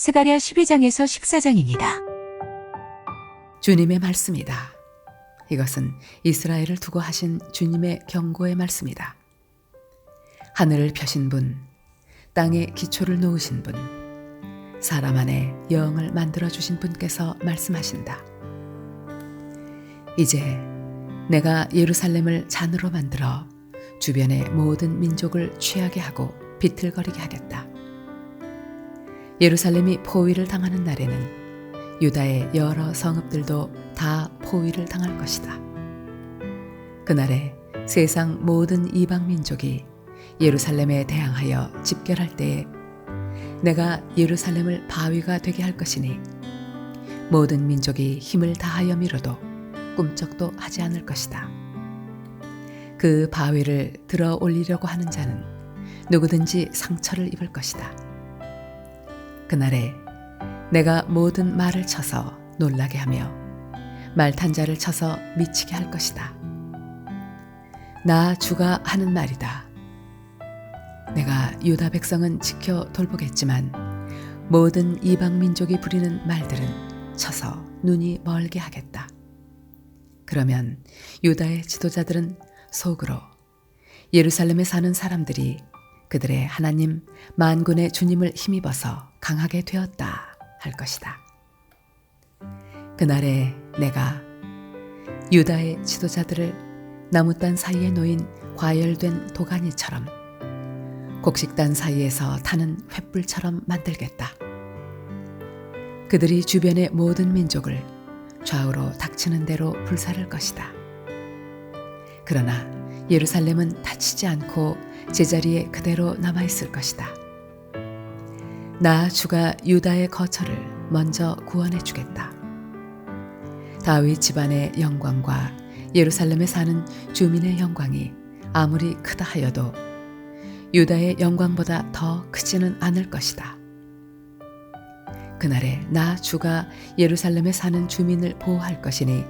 스가랴 12장에서 14장입니다. 주님의 말씀이다. 이것은 이스라엘을 두고 하신 주님의 경고의 말씀이다. 하늘을 펴신 분, 땅에 기초를 놓으신 분, 사람 안에 영을 만들어주신 분께서 말씀하신다. 이제 내가 예루살렘을 잔으로 만들어 주변의 모든 민족을 취하게 하고 비틀거리게 하겠다. 예루살렘이 포위를 당하는 날에는 유다의 여러 성읍들도 다 포위를 당할 것이다. 그날에 세상 모든 이방 민족이 예루살렘에 대항하여 집결할 때에 내가 예루살렘을 바위가 되게 할 것이니 모든 민족이 힘을 다하여 밀어도 꿈쩍도 하지 않을 것이다. 그 바위를 들어 올리려고 하는 자는 누구든지 상처를 입을 것이다. 그날에 내가 모든 말을 쳐서 놀라게 하며 말탄 자를 쳐서 미치게 할 것이다. 나 주가 하는 말이다. 내가 유다 백성은 지켜 돌보겠지만 모든 이방 민족이 부리는 말들은 쳐서 눈이 멀게 하겠다. 그러면 유다의 지도자들은 속으로 예루살렘에 사는 사람들이 그들의 하나님 만군의 주님을 힘입어서 강하게 되었다 할 것이다. 그날에 내가 유다의 지도자들을 나무단 사이에 놓인 과열된 도가니처럼 곡식단 사이에서 타는 횃불처럼 만들겠다. 그들이 주변의 모든 민족을 좌우로 닥치는 대로 불사를 것이다. 그러나 예루살렘은 다치지 않고 제자리에 그대로 남아있을 것이다. 나 주가 유다의 거처를 먼저 구원해 주겠다. 다윗 집안의 영광과 예루살렘에 사는 주민의 영광이 아무리 크다 하여도 유다의 영광보다 더 크지는 않을 것이다. 그날에 나 주가 예루살렘에 사는 주민을 보호할 것이니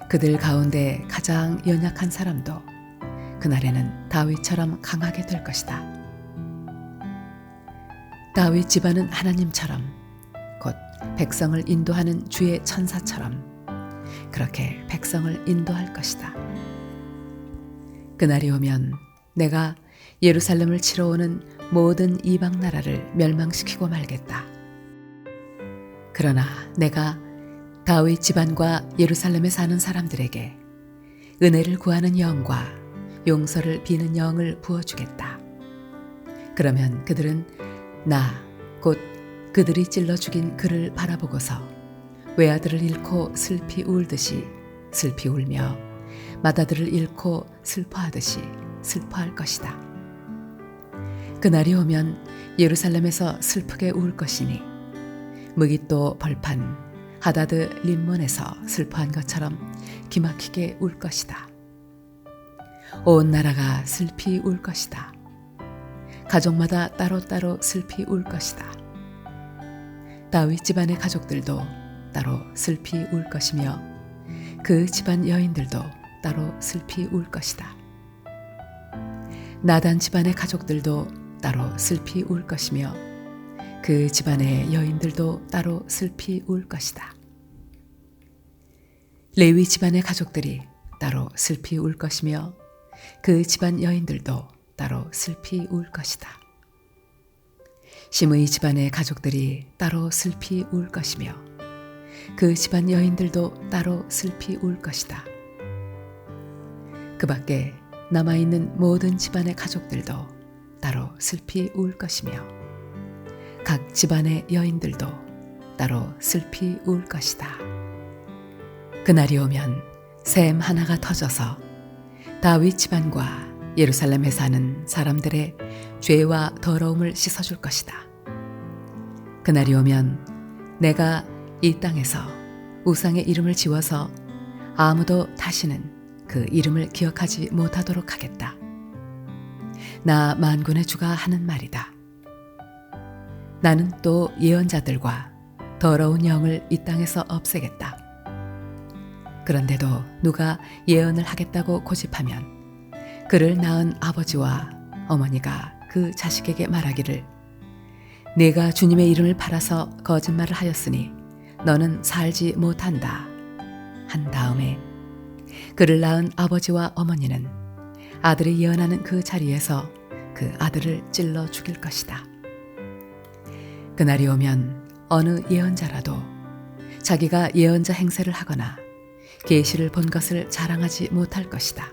그들 가운데 가장 연약한 사람도 그날에는 다윗처럼 강하게 될 것이다. 다윗 집안은 하나님처럼 곧 백성을 인도하는 주의 천사처럼 그렇게 백성을 인도할 것이다. 그날이 오면 내가 예루살렘을 치러 오는 모든 이방 나라를 멸망시키고 말겠다. 그러나 내가 다윗 집안과 예루살렘에 사는 사람들에게 은혜를 구하는 영과 용서를 비는 영을 부어주겠다. 그러면 그들은 나 곧 그들이 찔러 죽인 그를 바라보고서 외아들을 잃고 슬피 울듯이 슬피 울며 맏아들을 잃고 슬퍼하듯이 슬퍼할 것이다. 그날이 오면 예루살렘에서 슬프게 울 것이니 무깃도 벌판 하다드 림몬에서 슬퍼한 것처럼 기막히게 울 것이다. 온 나라가 슬피 울 것이다. 가족마다 따로따로 슬피 울 것이다. 다윗 집안의 가족들도 따로 슬피 울 것이며 그 집안 여인들도 따로 슬피 울 것이다. 나단 집안의 가족들도 따로 슬피 울 것이며 그 집안의 여인들도 따로 슬피 울 것이다. 레위 집안의 가족들이 따로 슬피 울 것이며 그 집안 여인들도 따로 슬피 울 것이다. 시므이 집안의 가족들이 따로 슬피 울 것이며 그 집안 여인들도 따로 슬피 울 것이다. 그 밖에 남아있는 모든 집안의 가족들도 따로 슬피 울 것이며 각 집안의 여인들도 따로 슬피 울 것이다. 그날이 오면 샘 하나가 터져서 다윗 집안과 예루살렘에 사는 사람들의 죄와 더러움을 씻어줄 것이다. 그날이 오면 내가 이 땅에서 우상의 이름을 지워서 아무도 다시는 그 이름을 기억하지 못하도록 하겠다. 나 만군의 주가 하는 말이다. 나는 또 예언자들과 더러운 영을 이 땅에서 없애겠다. 그런데도 누가 예언을 하겠다고 고집하면 그를 낳은 아버지와 어머니가 그 자식에게 말하기를 네가 주님의 이름을 팔아서 거짓말을 하였으니 너는 살지 못한다 한 다음에 그를 낳은 아버지와 어머니는 아들이 예언하는 그 자리에서 그 아들을 찔러 죽일 것이다. 그날이 오면 어느 예언자라도 자기가 예언자 행세를 하거나 계시를 본 것을 자랑하지 못할 것이다.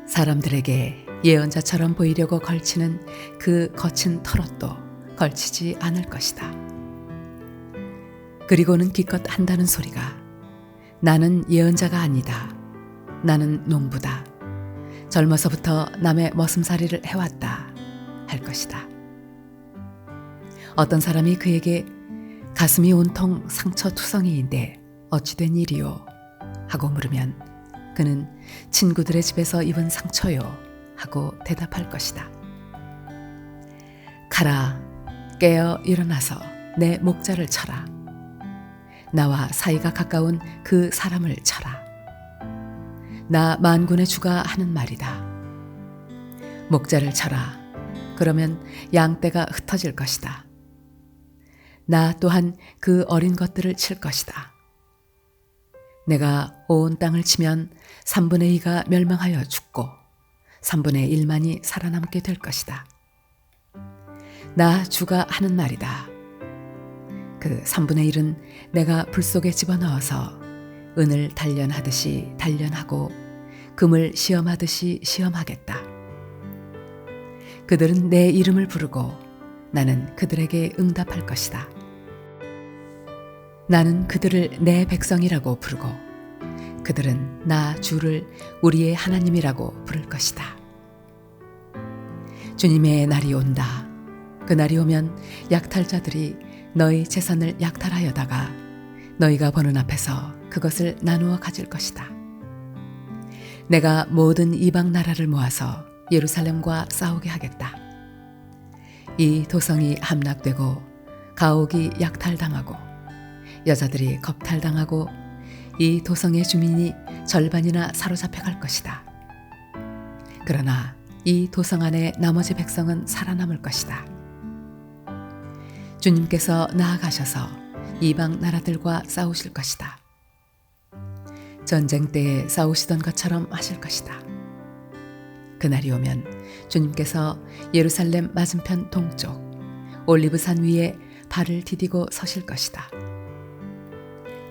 사람들에게 예언자처럼 보이려고 걸치는 그 거친 털옷도 걸치지 않을 것이다. 그리고는 기껏 한다는 소리가 나는 예언자가 아니다. 나는 농부다. 젊어서부터 남의 머슴살이를 해왔다. 할 것이다. 어떤 사람이 그에게 가슴이 온통 상처투성이인데 어찌 된 일이요? 하고 물으면 그는 친구들의 집에서 입은 상처요. 하고 대답할 것이다. 가라, 깨어 일어나서 내 목자를 쳐라. 나와 사이가 가까운 그 사람을 쳐라. 나 만군의 주가 하는 말이다. 목자를 쳐라. 그러면 양떼가 흩어질 것이다. 나 또한 그 어린 것들을 칠 것이다. 내가 온 땅을 치면 3분의 2가 멸망하여 죽고 3분의 1만이 살아남게 될 것이다. 나 주가 하는 말이다. 그 3분의 1은 내가 불 속에 집어넣어서 은을 단련하듯이 단련하고 금을 시험하듯이 시험하겠다. 그들은 내 이름을 부르고 나는 그들에게 응답할 것이다. 나는 그들을 내 백성이라고 부르고 그들은 나 주를 우리의 하나님이라고 부를 것이다. 주님의 날이 온다. 그 날이 오면 약탈자들이 너희 재산을 약탈하여다가 너희가 보는 앞에서 그것을 나누어 가질 것이다. 내가 모든 이방 나라를 모아서 예루살렘과 싸우게 하겠다. 이 도성이 함락되고 가옥이 약탈당하고 여자들이 겁탈당하고 이 도성의 주민이 절반이나 사로잡혀 갈 것이다. 그러나 이 도성 안에 나머지 백성은 살아남을 것이다. 주님께서 나아가셔서 이방 나라들과 싸우실 것이다. 전쟁 때에 싸우시던 것처럼 하실 것이다. 그날이 오면 주님께서 예루살렘 맞은편 동쪽 올리브산 위에 발을 디디고 서실 것이다.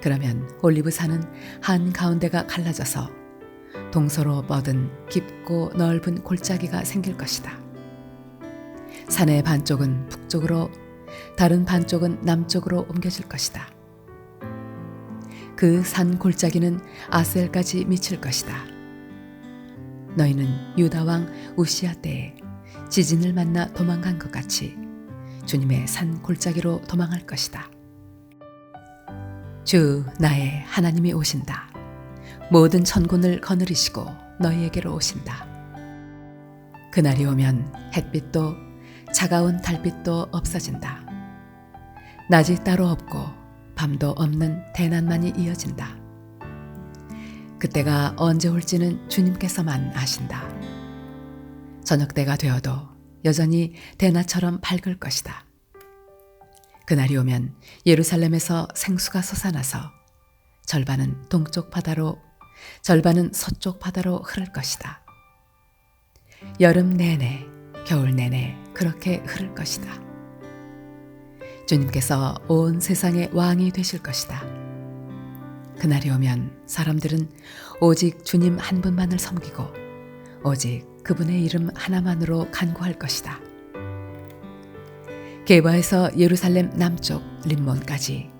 그러면 올리브산은 한 가운데가 갈라져서 동서로 뻗은 깊고 넓은 골짜기가 생길 것이다. 산의 반쪽은 북쪽으로 다른 반쪽은 남쪽으로 옮겨질 것이다. 그 산 골짜기는 아셀까지 미칠 것이다. 너희는 유다 왕 우시야 때에 지진을 만나 도망간 것 같이 주님의 산 골짜기로 도망할 것이다. 주 나의 하나님이 오신다. 모든 천군을 거느리시고 너희에게로 오신다. 그날이 오면 햇빛도 차가운 달빛도 없어진다. 낮이 따로 없고 밤도 없는 대낮만이 이어진다. 그때가 언제 올지는 주님께서만 아신다. 저녁 때가 되어도 여전히 대낮처럼 밝을 것이다. 그날이 오면 예루살렘에서 생수가 솟아나서 절반은 동쪽 바다로 절반은 서쪽 바다로 흐를 것이다. 여름 내내 겨울 내내 그렇게 흐를 것이다. 주님께서 온 세상의 왕이 되실 것이다. 그날이 오면 사람들은 오직 주님 한 분만을 섬기고 오직 그분의 이름 하나만으로 간구할 것이다. 게바에서 예루살렘 남쪽 림몬까지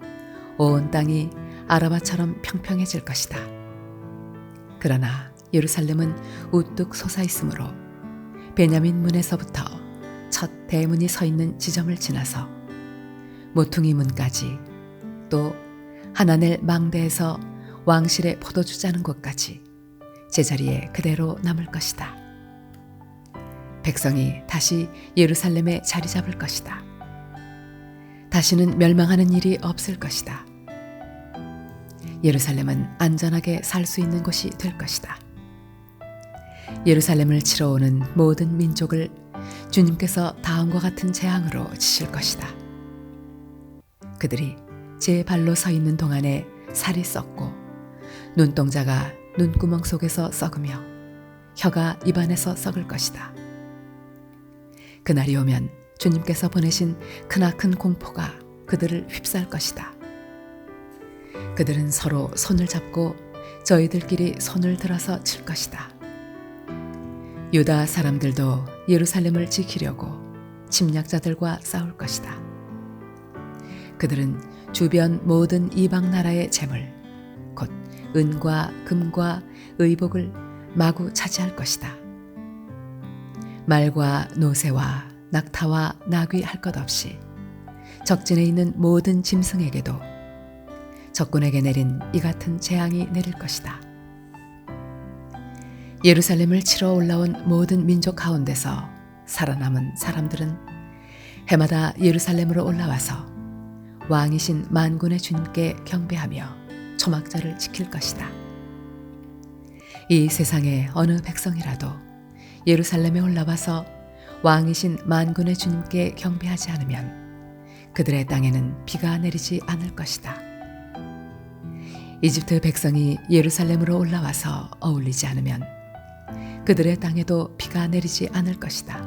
온 땅이 아라바처럼 평평해질 것이다. 그러나 예루살렘은 우뚝 솟아있으므로 베냐민 문에서부터 첫 대문이 서 있는 지점을 지나서 모퉁이 문까지 또 하나넬 망대에서 왕실의 포도주 짜는 곳까지 제자리에 그대로 남을 것이다. 백성이 다시 예루살렘에 자리 잡을 것이다. 다시는 멸망하는 일이 없을 것이다. 예루살렘은 안전하게 살 수 있는 곳이 될 것이다. 예루살렘을 치러 오는 모든 민족을 주님께서 다음과 같은 재앙으로 치실 것이다. 그들이 제 발로 서 있는 동안에 살이 썩고 눈동자가 눈구멍 속에서 썩으며 혀가 입안에서 썩을 것이다. 그날이 오면 주님께서 보내신 크나큰 공포가 그들을 휩싸을 것이다. 그들은 서로 손을 잡고 저희들끼리 손을 들어서 칠 것이다. 유다 사람들도 예루살렘을 지키려고 침략자들과 싸울 것이다. 그들은 주변 모든 이방 나라의 재물, 곧 은과 금과 의복을 마구 차지할 것이다. 말과 노새와 낙타와 나귀 할 것 없이 적진에 있는 모든 짐승에게도 적군에게 내린 이 같은 재앙이 내릴 것이다. 예루살렘을 치러 올라온 모든 민족 가운데서 살아남은 사람들은 해마다 예루살렘으로 올라와서 왕이신 만군의 주님께 경배하며 초막절을 지킬 것이다. 이 세상의 어느 백성이라도 예루살렘에 올라와서 왕이신 만군의 주님께 경배하지 않으면 그들의 땅에는 비가 내리지 않을 것이다. 이집트 백성이 예루살렘으로 올라와서 어울리지 않으면 그들의 땅에도 비가 내리지 않을 것이다.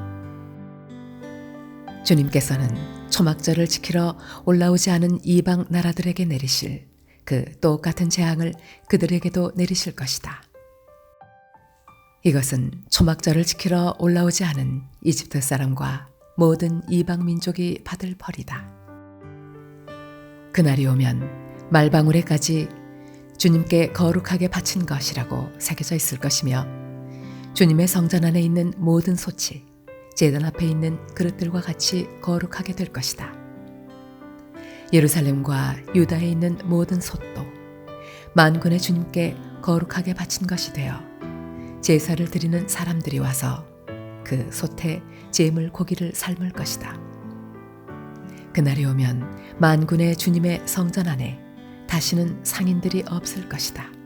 주님께서는 초막절을 지키러 올라오지 않은 이방 나라들에게 내리실 그 똑같은 재앙을 그들에게도 내리실 것이다. 이것은 초막절을 지키러 올라오지 않은 이집트 사람과 모든 이방 민족이 받을 벌이다. 그날이 오면 말방울에까지 주님께 거룩하게 바친 것이라고 새겨져 있을 것이며 주님의 성전 안에 있는 모든 솥이 제단 앞에 있는 그릇들과 같이 거룩하게 될 것이다. 예루살렘과 유다에 있는 모든 솥도 만군의 주님께 거룩하게 바친 것이 되어 제사를 드리는 사람들이 와서 그 솥에 제물 고기를 삶을 것이다. 그날이 오면 만군의 주님의 성전 안에 다시는 상인들이 없을 것이다.